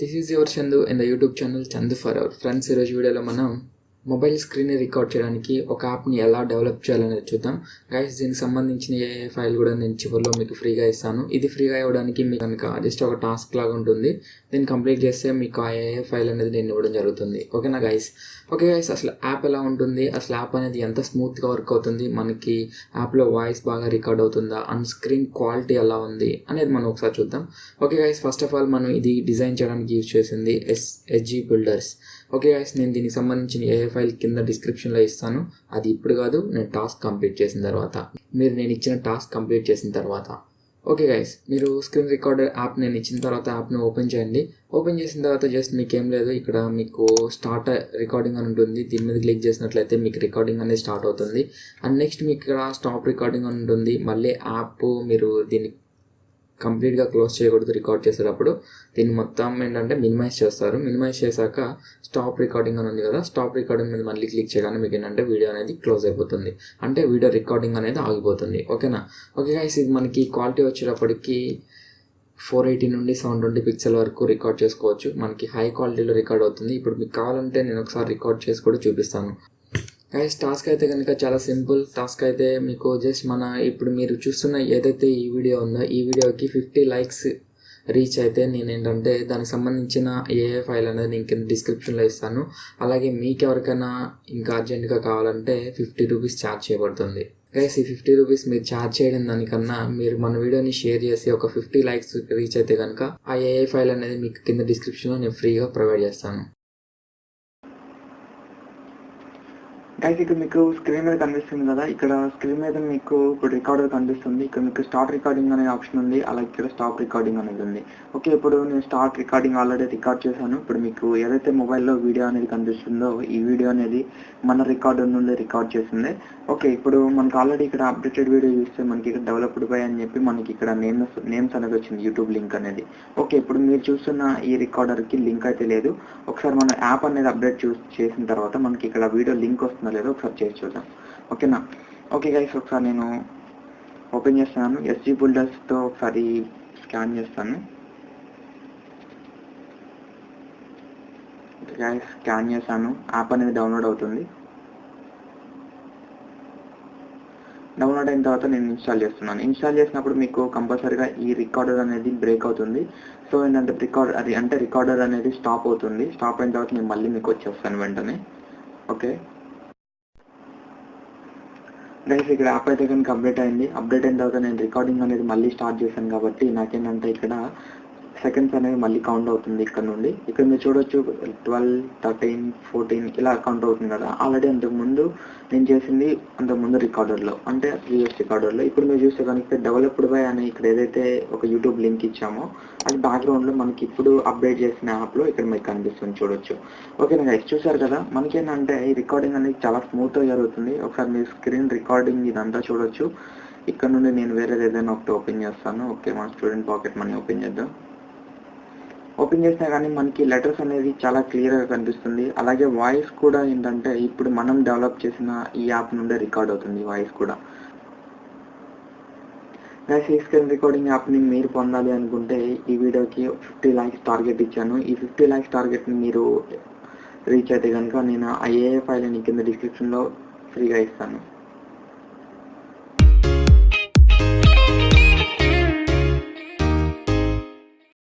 This is your Chandu in the YouTube channel Chandu Forever. Friends, ఈ రోజు వీడియోలో మనం మొబైల్ స్క్రీన్ రికార్డ్ చేయడానికి ఒక యాప్ని ఎలా డెవలప్ చేయాలనేది చూద్దాం. గైస్, దీనికి సంబంధించిన ఏ ఫైల్ కూడా నేను చివరిలో మీకు ఫ్రీగా ఇస్తాను. ఇది ఫ్రీగా ఇవ్వడానికి మీకు కనుక జస్ట్ ఒక టాస్క్ లాగా ఉంటుంది. దీన్ని కంప్లీట్ చేస్తే మీకు ఆ ఏ ఫైల్ అనేది నేను ఇవ్వడం జరుగుతుంది. ఓకేనా గైస్? ఓకే గైస్, అసలు యాప్ ఎలా ఉంటుంది, అసలు యాప్ అనేది ఎంత స్మూత్గా వర్క్ అవుతుంది, మనకి యాప్లో వాయిస్ బాగా రికార్డ్ అవుతుందా, అండ్ స్క్రీన్ క్వాలిటీ ఎలా ఉంది అనేది మనం ఒకసారి చూద్దాం. Okay guys, first of all మనం ఇది డిజైన్ చేయడానికి యూజ్ చేసింది ఎస్జీ బిల్డర్స్. ఓకే గైస్, నేను దీనికి సంబంధించిన ఏ ఫైల్ కింద డిస్క్రిప్షన్లో ఇస్తాను. అది ఇప్పుడు కాదు, నేను టాస్క్ కంప్లీట్ చేసిన తర్వాత, నేను ఇచ్చిన టాస్క్ కంప్లీట్ చేసిన తర్వాత. ఓకే గైస్, మీరు స్క్రీన్ రికార్డర్ యాప్ నేను ఇచ్చిన తర్వాత యాప్ని ఓపెన్ చేయండి. ఓపెన్ చేసిన తర్వాత జస్ట్ మీకు ఏం లేదు, ఇక్కడ మీకు స్టార్ట్ రికార్డింగ్ అని ఉంటుంది. దీని మీద క్లిక్ చేసినట్లయితే మీకు రికార్డింగ్ అనేది స్టార్ట్ అవుతుంది. అండ్ నెక్స్ట్ మీకు ఇక్కడ స్టాప్ రికార్డింగ్ అని ఉంటుంది. మళ్ళీ యాప్ మీరు దీన్ని కంప్లీట్గా క్లోజ్ చేయకూడదు. రికార్డ్ చేసేటప్పుడు దీన్ని మొత్తం ఏంటంటే మినిమైజ్ చేస్తారు. మినిమైజ్ చేశాక స్టాప్ రికార్డింగ్ అని ఉంది కదా, స్టాప్ రికార్డింగ్ మీద మళ్ళీ క్లిక్ చేయగానే మీకు ఏంటంటే వీడియో అనేది క్లోజ్ అయిపోతుంది. అంటే వీడియో రికార్డింగ్ అనేది ఆగిపోతుంది. ఓకేనా? ఓకే గైస్, ఇది మనకి క్వాలిటీ వచ్చేటప్పటికి 480 నుండి 720 పిక్సెల్ వరకు రికార్డ్ చేసుకోవచ్చు. మనకి హై క్వాలిటీలో రికార్డ్ అవుతుంది. ఇప్పుడు మీకు కావాలంటే నేను ఒకసారి రికార్డ్ చేసి కూడా చూపిస్తాను. గైస్, టాస్క్ అయితే కనుక చాలా సింపుల్. టాస్క్ అయితే మీకు జస్ట్ ఇప్పుడు మీరు చూస్తున్న ఏదైతే ఈ వీడియో ఉందో, ఈ వీడియోకి 50 లైక్స్ రీచ్ అయితే నేను ఏంటంటే దానికి సంబంధించిన ఏ ఫైల్ అనేది నేను కింద డిస్క్రిప్షన్లో ఇస్తాను. అలాగే మీకు ఎవరికైనా ఇంకా అర్జెంటుగా కావాలంటే 50 రూపీస్ ఛార్జ్ చేయబడుతుంది. గైస్, ఈ 50 రూపీస్ మీరు ఛార్జ్ చేయడం దానికన్నా మీరు మన వీడియోని షేర్ చేసి ఒక 50 లైక్స్ రీచ్ అయితే కనుక ఆ ఏ ఫైల్ అనేది మీకు కింద డిస్క్రిప్షన్లో నేను ఫ్రీగా ప్రొవైడ్ చేస్తాను. గైస్, ఇక్కడ మీకు స్క్రీన్ మీద కనిపిస్తుంది కదా, ఇక్కడ స్క్రీన్ మీద మీకు ఇప్పుడు రికార్డర్ కనిపిస్తుంది. ఇక్కడ మీకు స్టార్ట్ రికార్డింగ్ అనే ఆప్షన్ ఉంది, అలాగే ఇక్కడ స్టాప్ రికార్డింగ్ అనేది ఉంది. ఓకే, ఇప్పుడు నేను స్టార్ట్ రికార్డింగ్ ఆల్రెడీ రికార్డ్ చేశాను. ఇప్పుడు మీకు ఏదైతే మొబైల్లో వీడియో అనేది కనిపిస్తుందో ఈ వీడియో అనేది మన రికార్డర్ నుండి రికార్డ్ చేసింది. ఓకే, ఇప్పుడు మనకు ఆల్రెడీ ఇక్కడ అప్డేటెడ్ వీడియో చూస్తే మనకి ఇక్కడ డెవలప్డ్ బై అని చెప్పి మనకి ఇక్కడ నేమ్స్ అనేది వచ్చింది, యూట్యూబ్ లింక్ అనేది. ఓకే, ఇప్పుడు మీరు చూస్తున్న ఈ రికార్డర్కి లింక్ అయితే లేదు. ఒకసారి మన యాప్ అనేది అప్డేట్ చేసిన తర్వాత మనకి ఇక్కడ వీడియో లింక్ వస్తుందో లేదో ఒకసారి చేసి చూద్దాం. ఓకేనా? ఓకే గైస్, ఒకసారి నేను ఓపెన్ చేస్తున్నాను. ఎస్జీ బిల్డర్స్తో ఒకసారి స్కాన్ చేస్తాను. గైస్, స్కాన్ చేశాను. యాప్ అనేది డౌన్లోడ్ అవుతుంది. డౌన్లోడ్ అయిన తర్వాత నేను ఇన్స్టాల్ చేస్తున్నాను. ఇన్స్టాల్ చేసినప్పుడు మీకు కంపల్సరీగా ఈ రికార్డర్ అనేది బ్రేక్ అవుతుంది. సో ఏంటంటే రికార్డర్ అనేది స్టాప్ అవుతుంది. స్టాప్ అయిన తర్వాత నేను మళ్ళీ మీకు వచ్చేస్తాను వెంటనే. ఓకే గైస్, ఇక్కడ యాప్ అయితే కానీ అప్డేట్ అయింది. అప్డేట్ అయిన తర్వాత నేను రికార్డింగ్ అనేది మళ్ళీ స్టార్ట్ చేశాను కాబట్టి నాకేంటంటే ఇక్కడ సెకండ్స్ అనేవి మళ్ళీ కౌంట్ అవుతుంది. ఇక్కడ నుండి ఇక్కడ మీరు చూడొచ్చు 12, 13, 14 ఇలా కౌంట్ అవుతుంది కదా. ఆల్రెడీ అంతకుముందు నేను చేసింది అంతకుముందు రికార్డర్లో, అంటే ప్రీవియస్ రికార్డర్లో. ఇప్పుడు మీరు చూస్తే కనుక డెవలప్డ్ బై అని ఇక్కడ ఏదైతే ఒక యూట్యూబ్ లింక్ ఇచ్చామో అది బ్యాక్గ్రౌండ్లో మనకి ఇప్పుడు అప్డేట్ చేసిన యాప్లో ఇక్కడ మీకు కనిపిస్తుంది, చూడొచ్చు. ఓకేనా గైస్, చూసారు కదా, మనకేంటంటే ఈ రికార్డింగ్ అనేది చాలా స్మూత్గా జరుగుతుంది. ఒకసారి మీరు స్క్రీన్ రికార్డింగ్ ఇదంతా చూడొచ్చు. ఇక్కడ నుండి నేను వేరేది ఏదైనా ఒకటి ఓపెన్ చేస్తాను. ఓకే, మన స్టూడెంట్ పాకెట్ మనీ ఓపెన్ చేద్దాం. ఓపెన్ చేసినా కానీ మనకి లెటర్స్ అనేది చాలా క్లియర్గా కనిపిస్తుంది. అలాగే వాయిస్ కూడా ఏంటంటే ఇప్పుడు మనం డెవలప్ చేసిన ఈ యాప్ నుండే రికార్డ్ అవుతుంది వాయిస్ కూడా. గైస్, ఈ స్క్రీన్ రికార్డింగ్ యాప్ని మీరు పొందాలి అనుకుంటే ఈ వీడియోకి 50 లైక్స్ టార్గెట్ ఇచ్చాను. ఈ 50 లైక్స్ టార్గెట్ని మీరు రీచ్ అయితే కనుక నేను ఆ ఏ ఫైల్ కింద డిస్క్రిప్షన్లో ఫ్రీగా ఇస్తాను.